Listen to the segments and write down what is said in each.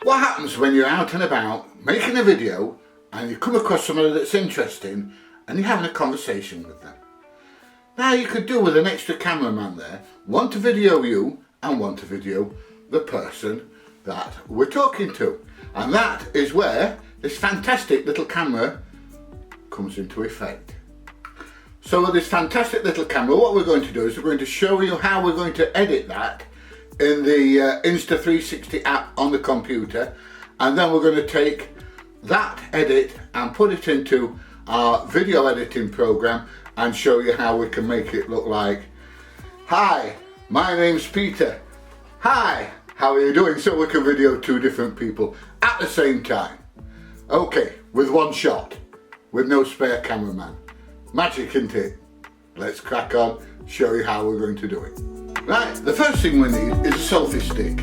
What happens when you're out and about making a video and you come across somebody that's interesting and you're having a conversation with them? Now you could do with an extra cameraman there, one to video you and one to video the person that we're talking to. And that is where this fantastic little camera comes into effect. So with this fantastic little camera, what we're going to do is we're going to show you how we're going to edit that in the Insta360 app on the computer, and then we're going to take that edit and put it into our video editing program and show you how we can make it look like, "Hi, my name's Peter. Hi, how are you doing?" So we can video two different people at the same time. Okay, with one shot, with no spare cameraman. Magic, isn't it? Let's crack on, show you how we're going to do it. Right, the first thing we need is a selfie stick,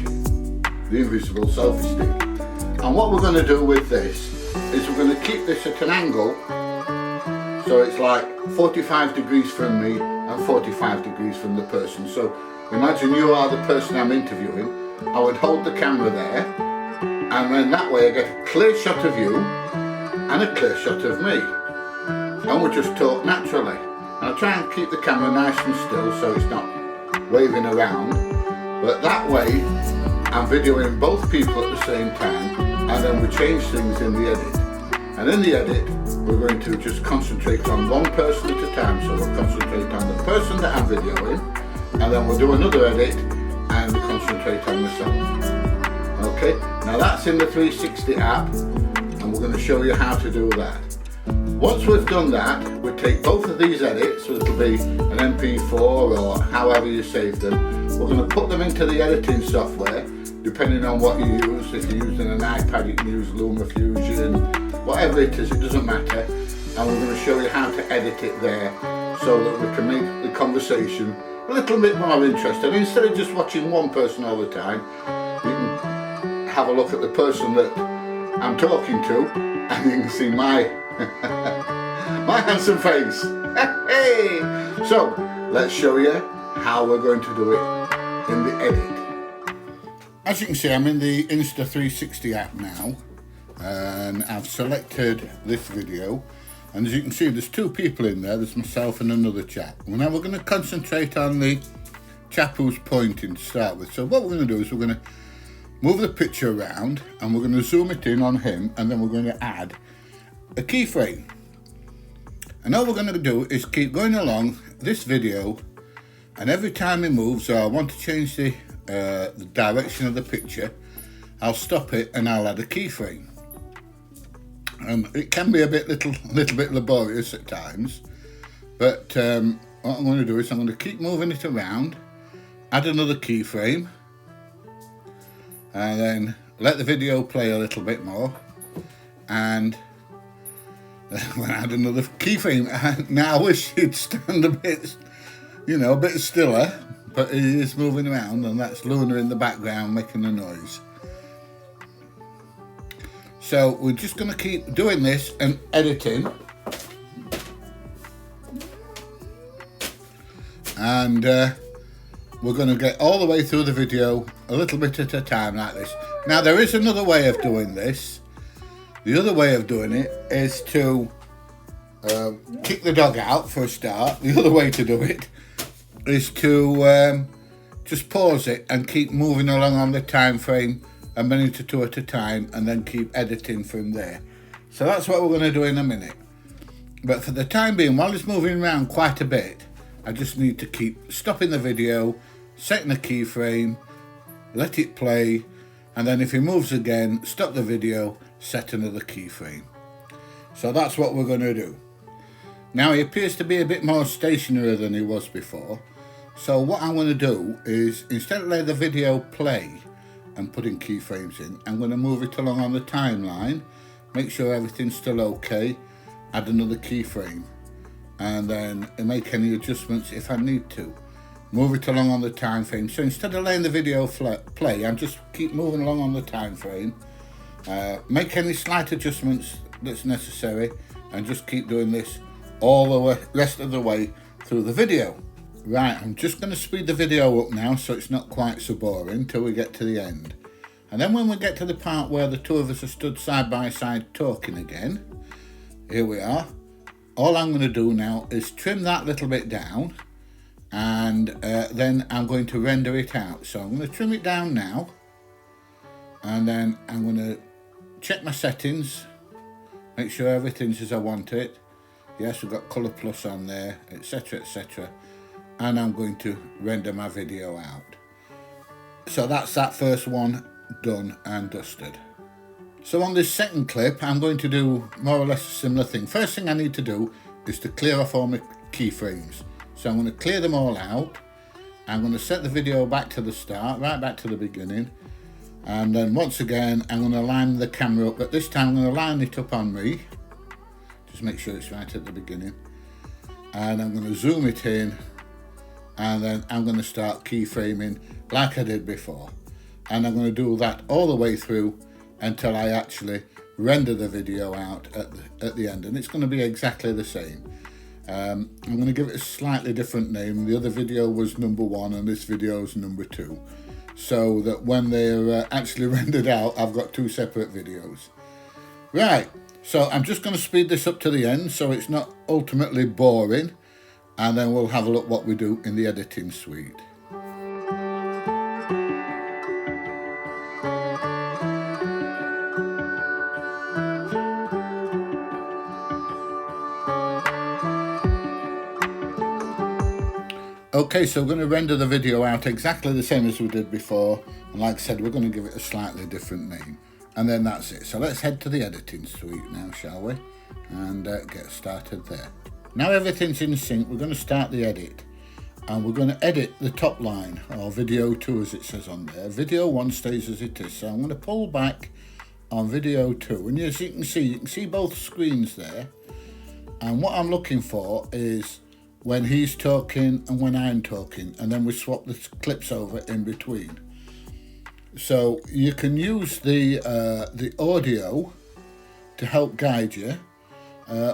the invisible selfie stick. And what we're going to do with this is we're going to keep this at an angle, so it's like 45 degrees from me and 45 degrees from the person. So imagine you are the person I'm interviewing. I would hold the camera there, and then that way I get a clear shot of you and a clear shot of me. And we'll just talk naturally. And I'll try and keep the camera nice and still so it's not waving around, but that way I'm videoing both people at the same time, and then we change things in the edit. And in the edit we're going to just concentrate on one person at a time, so we'll concentrate on the person that I'm videoing, and then we'll do another edit and concentrate on myself. Okay, now that's in the 360 app, and we're going to show you how to do that. Once we've done that, we take both of these edits, so it'll be an MP4 or however you save them. We're going to put them into the editing software, depending on what you use. If you're using an iPad, you can use LumaFusion, whatever it is, it doesn't matter. And we're going to show you how to edit it there, so that we can make the conversation a little bit more interesting. Instead of just watching one person all the time, you can have a look at the person that I'm talking to, and you can see my my handsome face. Hey! So let's show you how we're going to do it in the edit. As you can see, I'm in the Insta360 app now, and I've selected this video, and as you can see there's two people in there. There's myself and another chap. Well, now we're going to concentrate on the chap who's pointing to start with. So what we're going to do is we're going to move the picture around, and we're going to zoom it in on him, and then we're going to add a keyframe. And all we're going to do is keep going along this video, and every time he moves, or I want to change the direction of the picture, I'll stop it and I'll add a keyframe. It can be a little bit laborious at times, but what I'm going to do is I'm going to keep moving it around, add another keyframe, and then let the video play a little bit more, and when I add another keyframe. Now I wish he'd stand a bit, a bit stiller, but he is moving around, and that's Luna in the background making a noise. So we're just going to keep doing this and editing, and we're going to get all the way through the video a little bit at a time like this. Now there is another way of doing this. The other way of doing it is to kick the dog out for a start. The other way to do it is to just pause it and keep moving along on the time frame, a minute or two at a time, and then keep editing from there. So that's what we're going to do in a minute. But for the time being, while it's moving around quite a bit, I just need to keep stopping the video, setting a keyframe, let it play, and then if he moves again, stop the video, set another keyframe. So that's what we're going to do. Now he appears to be a bit more stationary than he was before. So what I'm going to do is, instead of letting the video play and putting keyframes in, I'm going to move it along on the timeline, make sure everything's still okay, add another keyframe, and then make any adjustments if I need to. Move it along on the time frame. So instead of letting the video play, I'm just keep moving along on the time frame, make any slight adjustments that's necessary, and just keep doing this all the rest of the way through the video. Right, I'm just going to speed the video up now so it's not quite so boring till we get to the end. And then when we get to the part where the two of us are stood side by side talking again, here we are. All I'm going to do now is trim that little bit down, and then I'm going to render it out. So I'm going to trim it down now, and then I'm going to check my settings, make sure everything's as I want it. Yes, we've got colour plus on there, etc, etc. And I'm going to render my video out. So that's that first one done and dusted. So on this second clip, I'm going to do more or less a similar thing. First thing I need to do is to clear off all my keyframes. So I'm going to clear them all out. I'm going to set the video back to the start, right back to the beginning. And then once again, I'm going to line the camera up, but this time I'm going to line it up on me. Just make sure it's right at the beginning. And I'm going to zoom it in, and then I'm going to start keyframing like I did before. And I'm going to do that all the way through until I actually render the video out at the end. And it's going to be exactly the same. I'm going to give it a slightly different name. The other video was number 1 and this video is number 2. So that when they're actually rendered out, I've got 2 separate videos. Right, so I'm just going to speed this up to the end so it's not ultimately boring. And then we'll have a look what we do in the editing suite. Okay, so we're going to render the video out exactly the same as we did before, and like I said, we're going to give it a slightly different name, and then that's it. So let's head to the editing suite now, shall we, and get started there. Now everything's in sync, we're going to start the edit, and we're going to edit the top line, or video 2 as it says on there. Video 1 stays as it is, so I'm going to pull back on video 2, and as you can see both screens there, and what I'm looking for is when he's talking and when I'm talking, and then we swap the clips over in between. So you can use the audio to help guide you,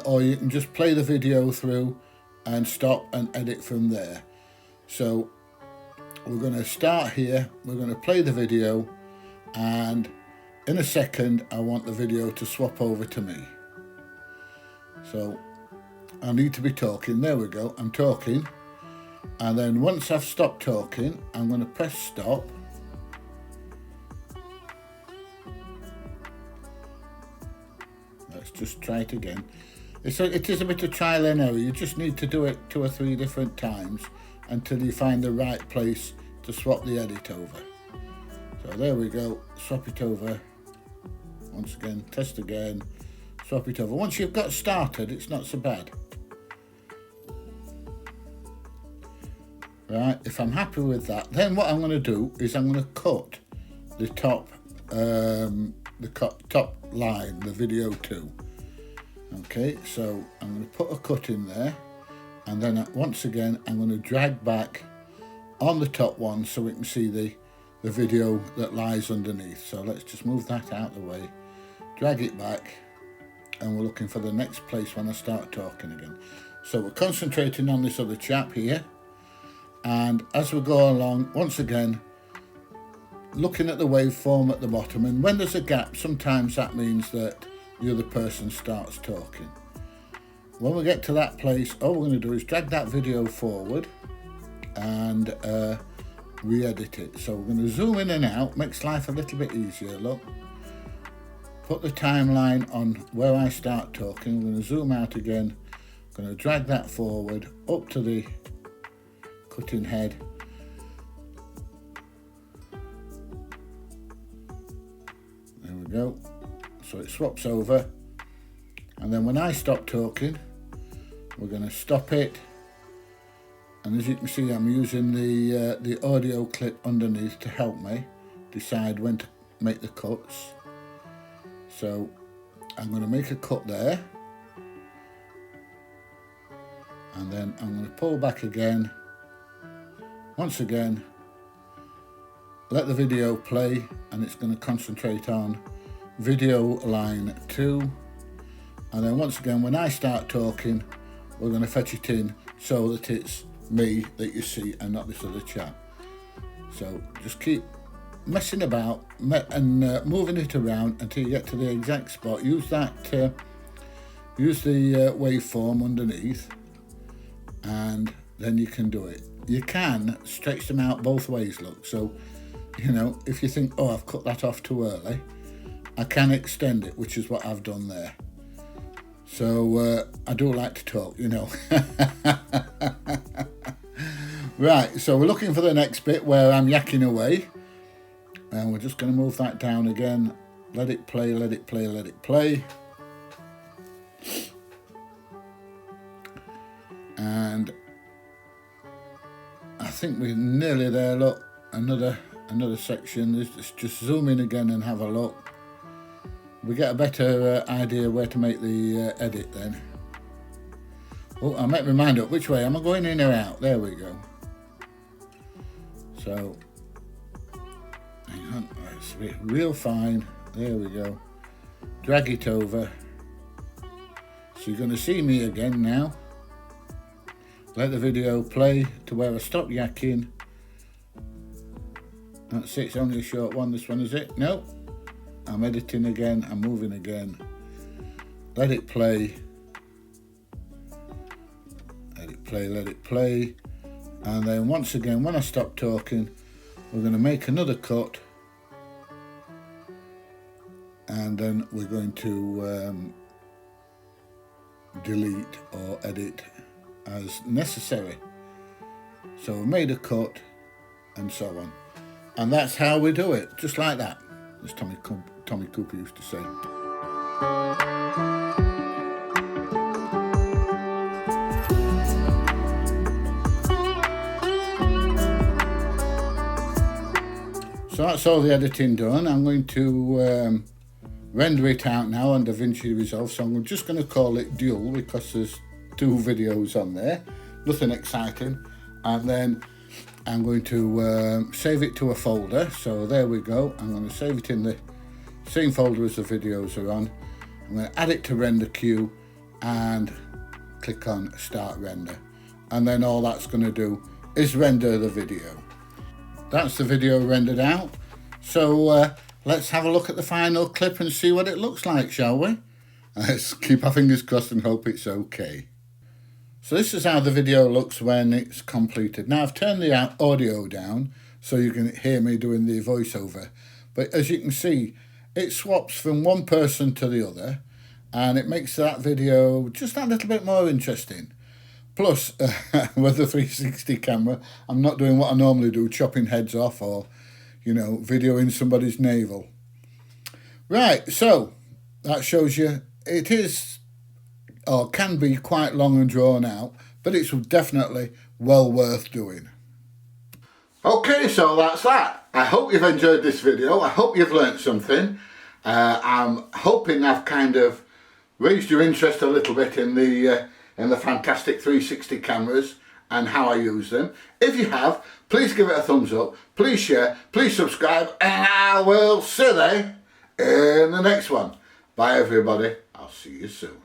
or you can just play the video through and stop and edit from there. So we're going to start here, we're going to play the video, and in a second I want the video to swap over to me. So I need to be talking, there we go, I'm talking, and then once I've stopped talking, I'm going to press stop. Let's just try it again. It is a bit of trial and error, you just need to do it 2 or 3 different times until you find the right place to swap the edit over. So there we go, swap it over, once again, test again, swap it over. Once you've got started, it's not so bad. Right, if I'm happy with that, then what I'm going to do is I'm going to cut the top top line, the video 2. Okay, so I'm going to put a cut in there, and then once again I'm going to drag back on the top one so we can see the video that lies underneath. So let's just move that out of the way, drag it back, and we're looking for the next place when I start talking again. So we're concentrating on this other chap here. And as we go along, once again, looking at the waveform at the bottom, and when there's a gap, sometimes that means that the other person starts talking. When we get to that place, all we're going to do is drag that video forward and re-edit it. So we're going to zoom in and out, makes life a little bit easier, look. Put the timeline on where I start talking, I'm going to zoom out again, I'm going to drag that forward up to the cutting head, there we go, so it swaps over, and then when I stop talking we're going to stop it, and as you can see I'm using the audio clip underneath to help me decide when to make the cuts. So I'm going to make a cut there, and then I'm going to pull back again. Once again, let the video play, and it's going to concentrate on video line 2. And then once again, when I start talking, we're going to fetch it in so that it's me that you see and not this other chap. So just keep messing about and moving it around until you get to the exact spot. Use that, use the waveform underneath, and then you can do it. You can stretch them out both ways, look. So, you know, if you think, oh, I've cut that off too early, I can extend it, which is what I've done there. So I do like to talk, you know. Right, so we're looking for the next bit where I'm yakking away. And we're just going to move that down again. Let it play, let it play, let it play. And I think we're nearly there, look. Another section. Let's just zoom in again and have a look. We get a better idea where to make the edit then. Oh, I'll make my mind up. Which way? Am I going in or out? There we go. So, hang on. Let's be real fine. There we go. Drag it over. So you're going to see me again now. Let the video play to where I stop yakking. That's it. It's only a short one. This one, is it? No. I'm editing again, I'm moving again. Let it play. Let it play, let it play. And then once again, when I stop talking, we're going to make another cut. And then we're going to delete or edit as necessary. So we made a cut and so on. And that's how we do it, just like that. As Tommy Cooper used to say. So that's all the editing done. I'm going to render it out now on DaVinci Resolve. So I'm just going to call it Dual because there's 2 videos on there. Nothing exciting. And then I'm going to save it to a folder. So there we go. I'm going to save it in the same folder as the videos are on. I'm going to add it to render queue and click on start render. And then all that's going to do is render the video. That's the video rendered out. So let's have a look at the final clip and see what it looks like, shall we? Let's keep our fingers crossed and hope it's okay. So this is how the video looks when it's completed. Now I've turned the audio down so you can hear me doing the voiceover. But as you can see, it swaps from one person to the other and it makes that video just that little bit more interesting. Plus, with the 360 camera, I'm not doing what I normally do, chopping heads off or, you know, videoing somebody's navel. Right, so that shows you it is or can be quite long and drawn out, but it's definitely well worth doing. Okay, so that's that. I hope you've enjoyed this video. I hope you've learnt something. I'm hoping I've kind of raised your interest a little bit in the fantastic 360 cameras and how I use them. If you have, please give it a thumbs up, please share, please subscribe, and I will see you in the next one. Bye everybody, I'll see you soon.